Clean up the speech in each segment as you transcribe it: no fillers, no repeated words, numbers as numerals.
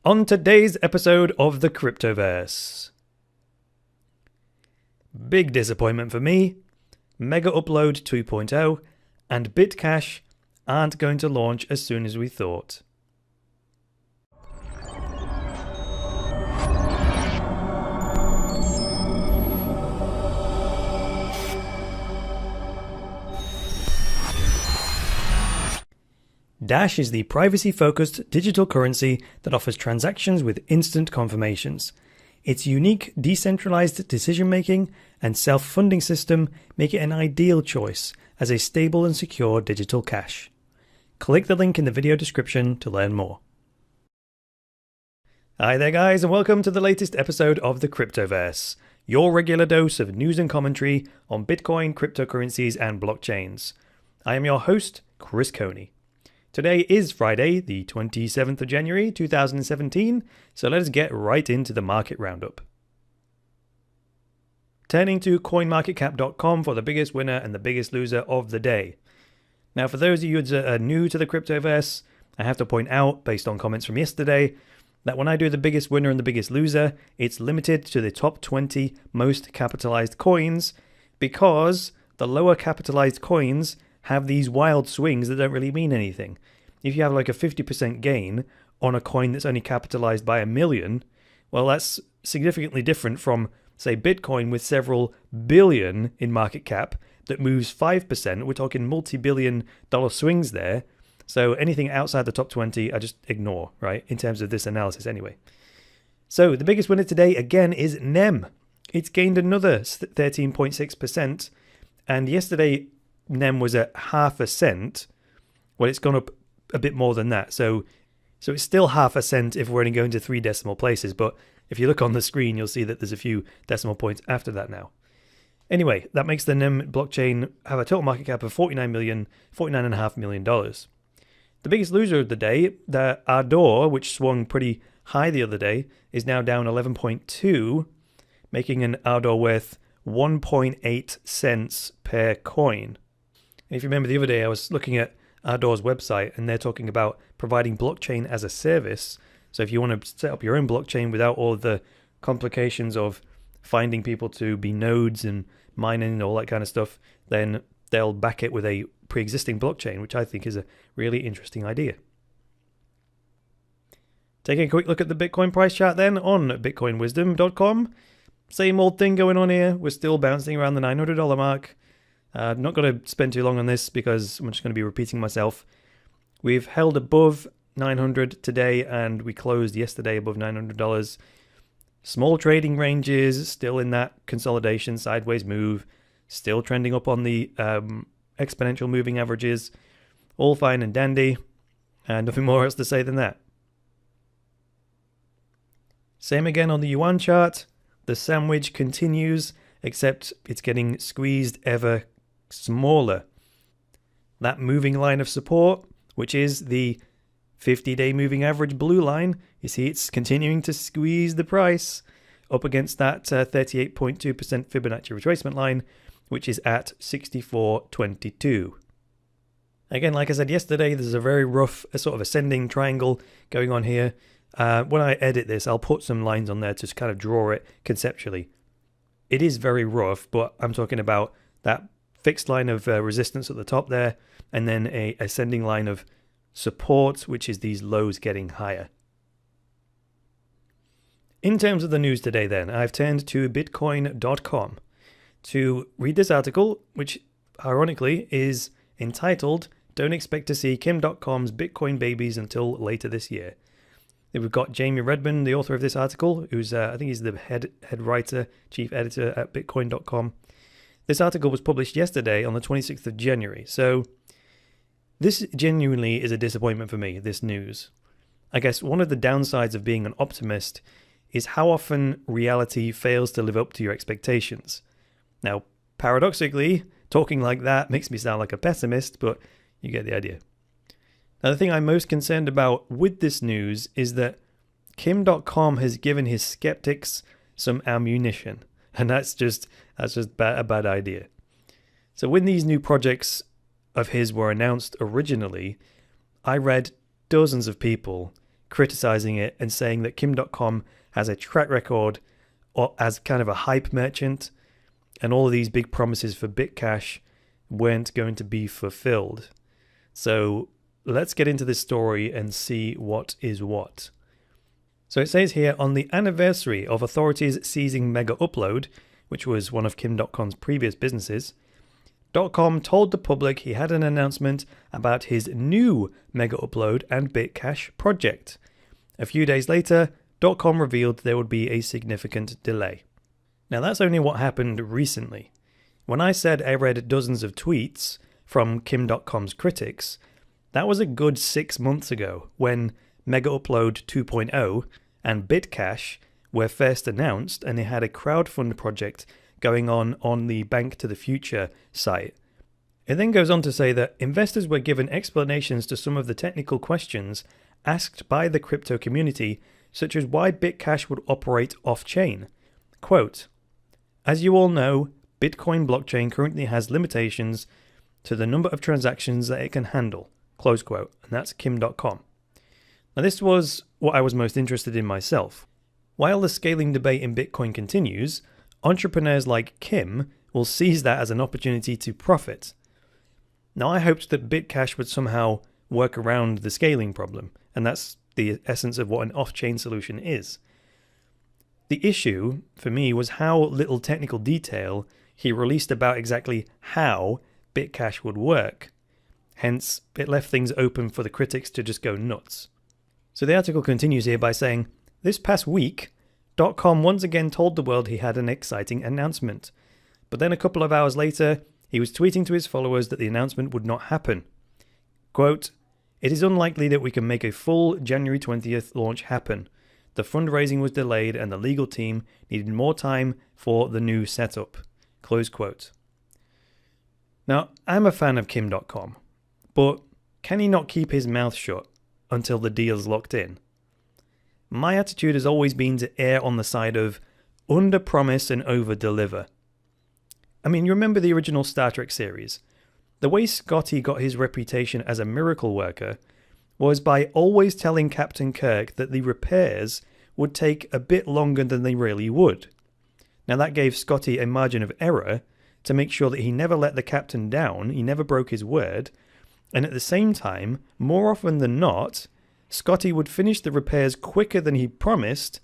On today's episode of the Cryptoverse. Big disappointment for me, Megaupload 2.0 and Bitcache aren't going to launch as soon as we thought. Dash is the privacy-focused digital currency that offers transactions with instant confirmations. Its unique, decentralized decision-making and self-funding system make it an ideal choice as a stable and secure digital cash. Click the link in the video description to learn more. Hi there guys, and welcome to the latest episode of the Cryptoverse, your regular dose of news and commentary on Bitcoin, cryptocurrencies and blockchains. I am your host, Chris Coney. Today is Friday, the 27th of January 2017, so let us get right into the market roundup. Turning to coinmarketcap.com for the biggest winner and the biggest loser of the day. Now, for those of you that are new to the Cryptoverse, I have to point out, based on comments from yesterday, that when I do the biggest winner and the biggest loser, it's limited to the top 20 most capitalized coins, because the lower capitalized coins have these wild swings that don't really mean anything. If you have like a 50% gain on a coin that's only capitalized by 1 million, well, that's significantly different from, say, Bitcoin with several billion in market cap that moves 5%. We're talking multi-billion dollar swings there. So anything outside the top 20, I just ignore, right? In terms of this analysis anyway. So the biggest winner today, again, is NEM. It's gained another 13.6%. And yesterday, NEM was at half a cent. Well, it's gone up a bit more than that. So it's still half a cent if we're only going to 3 decimal places. But if you look on the screen, you'll see that there's a few decimal points after that now. Anyway, that makes the NEM blockchain have a total market cap of $49.5 million. The biggest loser of the day, the Ardor, which swung pretty high the other day, is now down 11.2, making an Ardor worth 1.8 cents per coin. And if you remember the other day, I was looking at Ardor's website and they're talking about providing blockchain as a service. So if you want to set up your own blockchain without all the complications of finding people to be nodes and mining and all that kind of stuff, then they'll back it with a pre-existing blockchain, which I think is a really interesting idea. Taking a quick look at the Bitcoin price chart then on bitcoinwisdom.com. Same old thing going on here. We're still bouncing around the $900 mark. Not going to spend too long on this because I'm just going to be repeating myself. We've held above 900 today and we closed yesterday above $900. Small trading ranges, still in that consolidation sideways move, still trending up on the exponential moving averages. All fine and dandy, and nothing more else to say than that. Same again on the yuan chart. The sandwich continues, except it's getting squeezed ever smaller. That moving line of support, which is the 50-day moving average blue line, you see it's continuing to squeeze the price up against that 38.2% Fibonacci retracement line, which is at 64.22. Again, like I said yesterday, there's a very rough sort of ascending triangle going on here. When I edit this, I'll put some lines on there to kind of draw it conceptually. It is very rough, but I'm talking about that fixed line of resistance at the top there, and then a ascending line of support, which is these lows getting higher. In terms of the news today then, I've turned to Bitcoin.com to read this article, which ironically is entitled, "Don't Expect to See Kim Dotcom's Bitcoin Babies Until Later This Year." We've got Jamie Redmond, the author of this article, who's I think he's the head writer, chief editor at Bitcoin.com. This article was published yesterday on the 26th of January. So this genuinely is a disappointment for me, this news. I guess one of the downsides of being an optimist is how often reality fails to live up to your expectations. Now, paradoxically, talking like that makes me sound like a pessimist, but you get the idea. Now, the thing I'm most concerned about with this news is that Kim.com has given his skeptics some ammunition, and that's just a bad idea. So when these new projects of his were announced originally, I read dozens of people criticizing it and saying that Kim.com has a track record or as kind of a hype merchant, and all of these big promises for Bitcache weren't going to be fulfilled. So let's get into this story and see what is what. So it says here, on the anniversary of authorities seizing Megaupload, which was one of Kim.com's previous businesses, Dotcom told the public he had an announcement about his new Megaupload and Bitcache project. A few days later, Dotcom revealed there would be a significant delay. Now that's only what happened recently. When I said I read dozens of tweets from Kim.com's critics, that was a good 6 months ago when Megaupload 2.0 and Bitcache were first announced, and they had a crowdfund project going on the Bank to the Future site. It then goes on to say that investors were given explanations to some of the technical questions asked by the crypto community, such as why Bitcache would operate off-chain. Quote, "As you all know, Bitcoin blockchain currently has limitations to the number of transactions that it can handle." Close quote. And that's Kim.com. Now this was what I was most interested in myself. While the scaling debate in Bitcoin continues, entrepreneurs like Kim will seize that as an opportunity to profit. Now I hoped that Bitcache would somehow work around the scaling problem, and that's the essence of what an off-chain solution is. The issue for me was how little technical detail he released about exactly how Bitcache would work. Hence, it left things open for the critics to just go nuts. So the article continues here by saying, "This past week, Dotcom once again told the world he had an exciting announcement. But then a couple of hours later, he was tweeting to his followers that the announcement would not happen. Quote, 'It is unlikely that we can make a full January 20th launch happen. The fundraising was delayed and the legal team needed more time for the new setup.' Close quote. Now, I'm a fan of Kim.com, but can he not keep his mouth shut until the deal's locked in? My attitude has always been to err on the side of under-promise and over-deliver. I mean, you remember the original Star Trek series? The way Scotty got his reputation as a miracle worker was by always telling Captain Kirk that the repairs would take a bit longer than they really would. Now that gave Scotty a margin of error to make sure that he never let the captain down, he never broke his word, and at the same time, more often than not, Scotty would finish the repairs quicker than he promised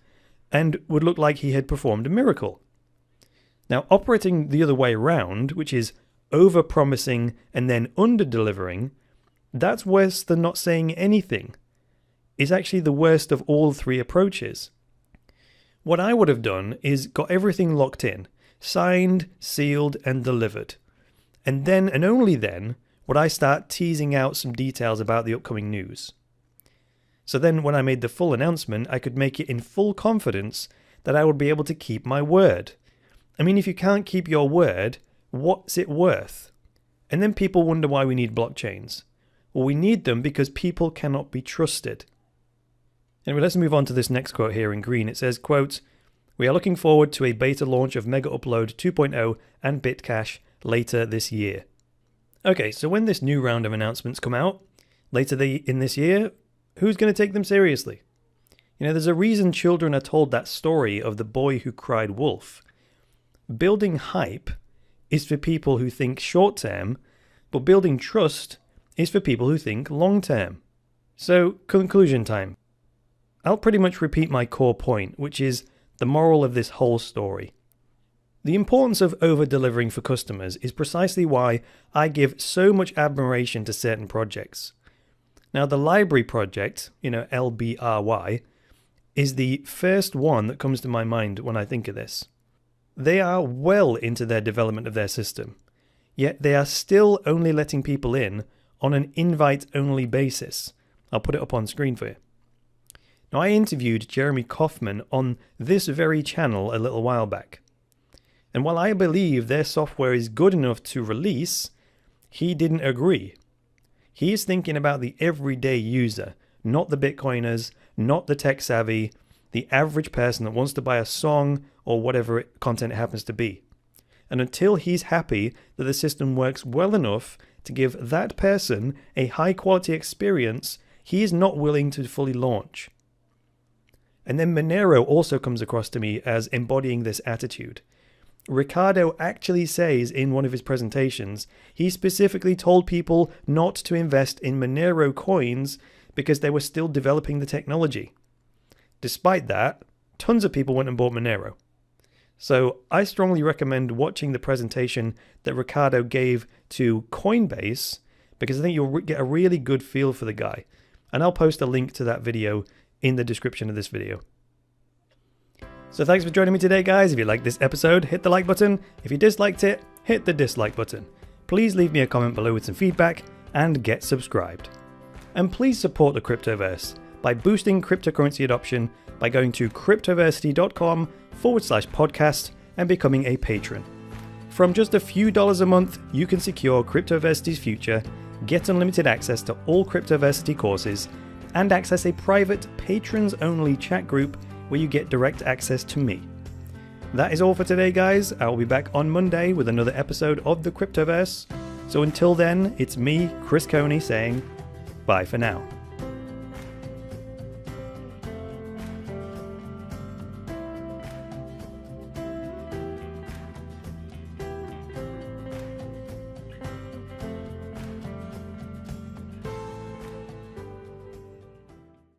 and would look like he had performed a miracle. Now, operating the other way around, which is over-promising and then under-delivering, that's worse than not saying anything. It's actually the worst of all three approaches. What I would have done is got everything locked in, signed, sealed, and delivered. And then, and only then, would I start teasing out some details about the upcoming news. So then when I made the full announcement, I could make it in full confidence that I would be able to keep my word. I mean, if you can't keep your word, what's it worth? And then people wonder why we need blockchains. Well, we need them because people cannot be trusted. Anyway, let's move on to this next quote here in green. It says, quote, "We are looking forward to a beta launch of Megaupload 2.0 and Bitcache later this year." Okay, so when this new round of announcements come out later in this year, who's going to take them seriously? You know, there's a reason children are told that story of the boy who cried wolf. Building hype is for people who think short term, but building trust is for people who think long term. So, conclusion time. I'll pretty much repeat my core point, which is the moral of this whole story. The importance of over-delivering for customers is precisely why I give so much admiration to certain projects. Now, the library project, LBRY, is the first one that comes to my mind when I think of this. They are well into their development of their system, yet they are still only letting people in on an invite-only basis. I'll put it up on screen for you. Now, I interviewed Jeremy Kaufman on this very channel a little while back. And while I believe their software is good enough to release, he didn't agree. He is thinking about the everyday user, not the Bitcoiners, not the tech savvy, the average person that wants to buy a song or whatever content it happens to be. And until he's happy that the system works well enough to give that person a high quality experience, he is not willing to fully launch. And then Monero also comes across to me as embodying this attitude. Ricardo actually says in one of his presentations, he specifically told people not to invest in Monero coins because they were still developing the technology. Despite that, tons of people went and bought Monero. So I strongly recommend watching the presentation that Ricardo gave to Coinbase, because I think you'll get a really good feel for the guy. And I'll post a link to that video in the description of this video. So thanks for joining me today, guys. If you liked this episode, hit the like button. If you disliked it, hit the dislike button. Please leave me a comment below with some feedback and get subscribed. And please support the Cryptoverse by boosting cryptocurrency adoption by going to cryptoversity.com/podcast and becoming a patron. From just a few dollars a month, you can secure Cryptoversity's future, get unlimited access to all Cryptoversity courses, and access a private patrons-only chat group where you get direct access to me. That is all for today, guys. I will be back on Monday with another episode of the Cryptoverse. So until then, it's me, Chris Coney, saying bye for now.